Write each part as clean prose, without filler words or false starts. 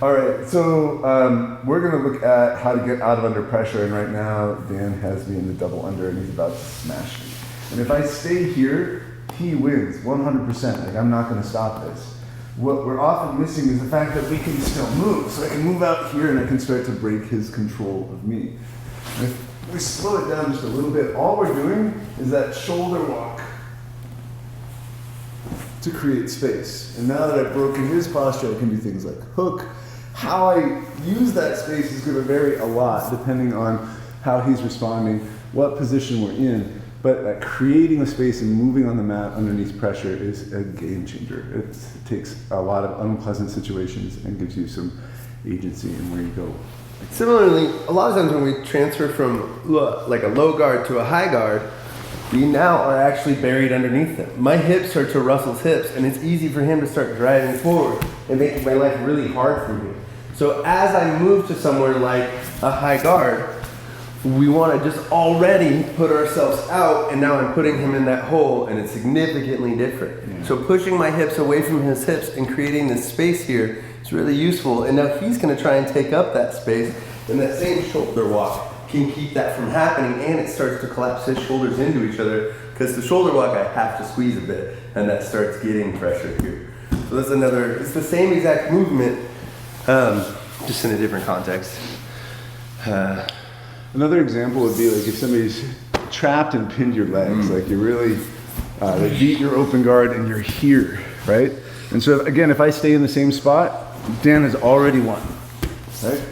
All right, so we're going to look at how to get out of under pressure, and right now Dan has me in the double under and he's about to smash me. And if I stay here, he wins 100%. Like, I'm not going to stop this. What we're often missing is the fact that we can still move. So I can move out here and I can start to break his control of me. And if we slow it down just a little bit, all we're doing is that shoulder walk to create space. And now that I've broken his posture, I can do things like hook. How I use that space is going to vary a lot depending on how he's responding, what position we're in. But creating a space and moving on the mat underneath pressure is a game changer. It takes a lot of unpleasant situations and gives you some agency in where you go. Similarly, a lot of times when we transfer from like a low guard to a high guard, we now are actually buried underneath them. My hips are to Russell's hips, and it's easy for him to start driving forward and making my life really hard for me. So as I move to somewhere like a high guard, we want to just already put ourselves out, and now I'm putting him in that hole, and it's significantly different. Yeah. So pushing my hips away from his hips and creating this space here is really useful, and now he's going to try and take up that space, and that same shoulder walk can keep that from happening, and it starts to collapse his shoulders into each other, because the shoulder walk I have to squeeze a bit, and that starts getting pressure here. So that's another, it's the same exact movement, just in a different context. Another example would be like if somebody's trapped and pinned your legs, like you really they beat your open guard and you're here, right? And so again, if I stay in the same spot, Dan has already won, right?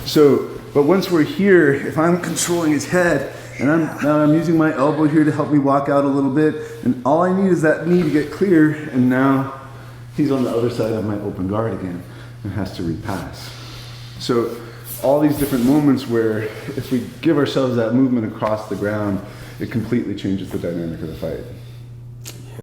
So, but once we're here, if I'm controlling his head and now I'm using my elbow here to help me walk out a little bit, and all I need is that knee to get clear, and now he's on the other side of my open guard again and has to repass. So all these different moments where if we give ourselves that movement across the ground, it completely changes the dynamic of the fight.